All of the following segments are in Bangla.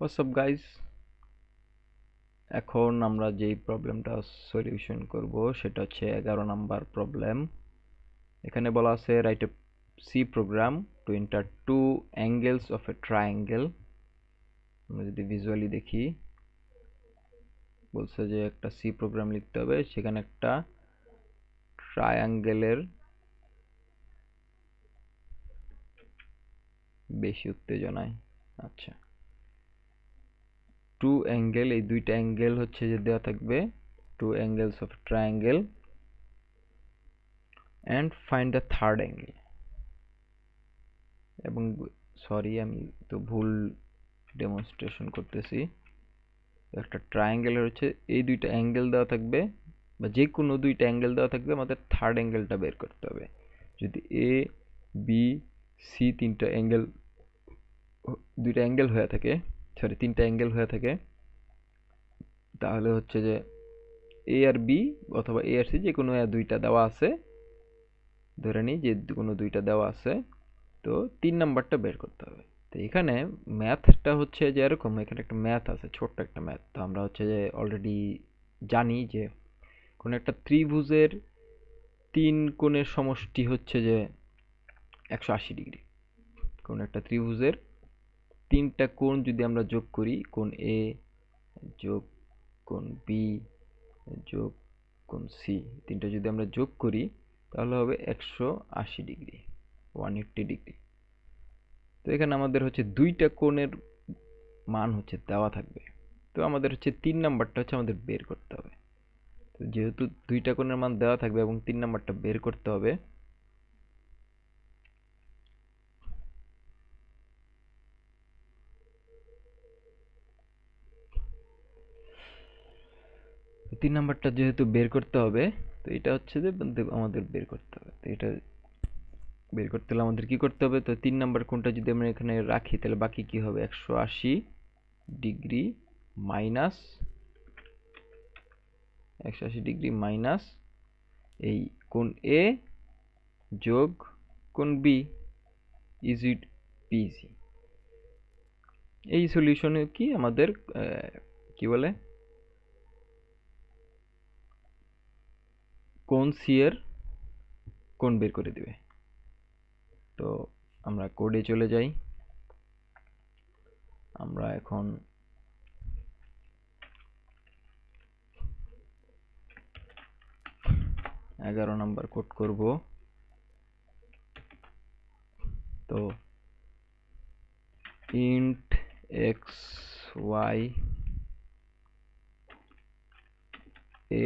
What's up guys, এখন আমরা যেই প্রবলেমটা সলিউশন করব সেটা হচ্ছে 11 নাম্বার প্রবলেম। এখানে বলা আছে write a C program to enter two angles of a triangle. আমরা যদি ভিজুয়ালি দেখি, বলছে যে একটা সি প্রোগ্রাম লিখতে হবে, সেখানে একটা ট্রায়াঙ্গেলের বেশি উত্তেজনায়, আচ্ছা টু অ্যাঙ্গেল, এই দুইটা অ্যাঙ্গেল হচ্ছে যে দেওয়া থাকবে, two angles of triangle and find the third angle. এবং সরি, আমি তো ভুল ডেমনস্ট্রেশন করতেছি। একটা ট্রায়াঙ্গেলের হচ্ছে এই দুইটা অ্যাঙ্গেল দেওয়া থাকবে, বা যে কোনো দুইটা অ্যাঙ্গেল দেওয়া থাকবে, আমাদের থার্ড অ্যাঙ্গেলটা বের করতে হবে। যদি এ বি সি তিনটা অ্যাঙ্গেল, দুইটা অ্যাঙ্গেল হয়ে থাকে, সরি তিনটা অ্যাঙ্গেল হয়ে থাকে, তাহলে হচ্ছে যে এ আর বি অথবা এ আর সি যে কোনো দুইটা দেওয়া আছে, ধরে নিই যে কোনো দুইটা দেওয়া আছে, তো 3 নাম্বারটা বের করতে হবে। তো এখানে ম্যাথটা হচ্ছে যে এরকম, এখানে একটা ম্যাথ আছে, ছোট্ট একটা ম্যাথ। তো আমরা হচ্ছে যে অলরেডি জানি যে কোনো একটা ত্রিভুজের 3 কোণের সমষ্টি হচ্ছে যে 180 ডিগ্রি। কোনো একটা ত্রিভুজের 3টা কোণ যদি আমরা যোগ করি, কোণ এ যোগ কোণ বি যোগ কোণ সি, 3টা যদি আমরা যোগ করি তাহলে হবে 180 ডিগ্রি, 180 ডিগ্রি। তো এখানে আমাদের হচ্ছে দুইটা কোণের মান হচ্ছে দেওয়া থাকবে। তো আমাদের হচ্ছে 3 নাম্বারটা হচ্ছে আমাদের বের করতে হবে। তো যেহেতু দুইটা কোণের মান দেওয়া থাকবে এবং 3 নাম্বারটা বের করতে হবে, তো 3 নাম্বারটা যেহেতু বের করতে হবে, তো এটা হচ্ছে যে আমাদের বের করতে হবে। তো এটা বের করতে হলে আমাদের কি করতে হবে? তো 3 নাম্বার কোণটা যদি আমরা এখানে রাখি তাহলে বাকি কি হবে? 180 ডিগ্রি মাইনাস 180 ডিগ্রি মাইনাস এই কোণ এ যোগ কোণ বি ইজ ইট পিজি। এই সলিউশনে কি আমাদের কি বলে, কোণ সি এর কোণ বের করে দিবে। তো আমরা কোডে চলে যাই। আমরা এখন 11 নাম্বার কোড করব। তো int x y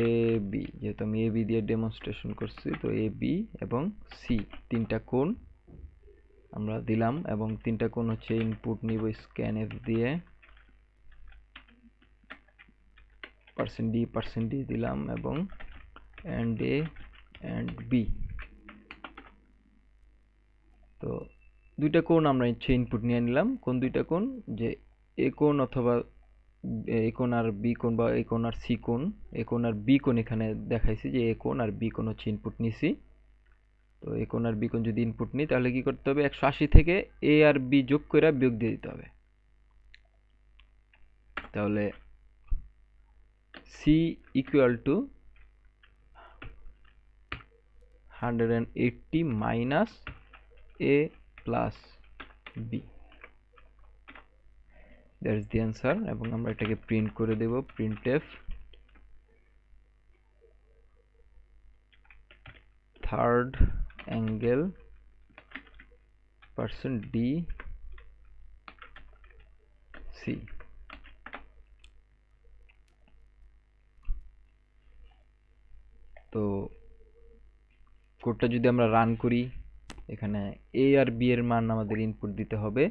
a b, যেহেতু আমি a b দিয়ে ডেমনস্ট্রেশন করছি, তো a b এবং c তিনটা কোণ আমরা দিলাম, এবং তিনটা কোণ হচ্ছে ইনপুট নিব scanf দিয়ে, %d দিলাম, এবং and a and b। তো দুইটা কোণ আমরা হচ্ছে ইনপুট নিয়ে নিলাম। কোন দুইটা কোণ? যে এ কোণ অথবা এ কোণ আর বি কোণ, বা এ কোণ আর সি কোণ। এ কোণ আর বি কোণ এখানে দেখাইছি যে এ কোণ আর বি কোণ হচ্ছে ইনপুট নিছি। তো এ কোণ আর বি কোণ যদি ইনপুট নিই তাহলে কি করতে হবে? 180 থেকে এ আর বি যোগ করে বিয়োগ দিয়ে দিতে হবে। তাহলে C equal to 180 minus A plus B, that is the answer. এবং আমরা এটাকে প্রিন্ট করে দেব, printf third angle %d c। তো কোডটা যদি আমরা রান করি, এখানে এ আর বি এর মান আমাদের ইনপুট দিতে হবে।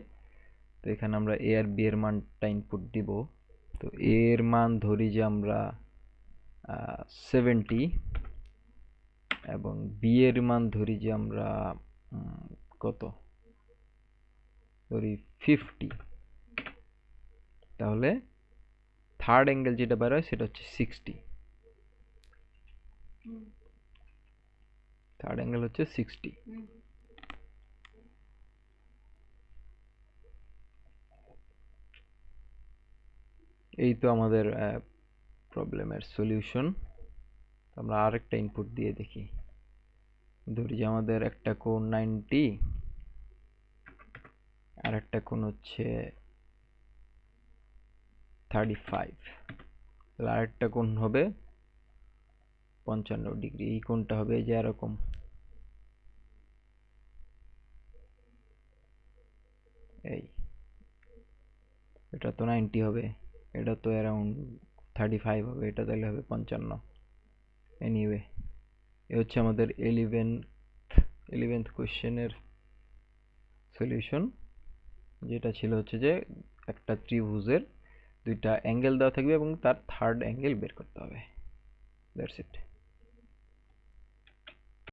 তো এখানে আমরা এ আর বি এর মানটা ইনপুট দিব। তো এ এর মান ধরি যে আমরা 70, এবং বি এর মান ধরি যে আমরা কত ধরি 50। তাহলে থার্ড অ্যাঙ্গেল যেটা বের হয় সেটা হচ্ছে 60। থার্ড অ্যাঙ্গেল হচ্ছে 60। এই তো আমাদের প্রবলেমের সলিউশন। আমরা আরেকটা ইনপুট দিয়ে দেখি। ধরি যে আমাদের একটা কোণ 90 আর একটা কোণ হচ্ছে 35, তাহলে আরেকটা কোণ হবে 55 ডিগ্রি। এই কোণটা হবে এই যে এরকম, এই এটা তো 90 হবে, এটা তো অ্যারাউন্ড 35 হবে, এটা তাহলে হবে 55। এনিওয়ে, এ হচ্ছে আমাদের 11th কোশ্চেনের সলিউশন, যেটা ছিল হচ্ছে যে একটা ত্রিভুজের দুইটা অ্যাঙ্গেল দেওয়া থাকবে এবং তার থার্ড অ্যাঙ্গেল বের করতে হবে। That's it.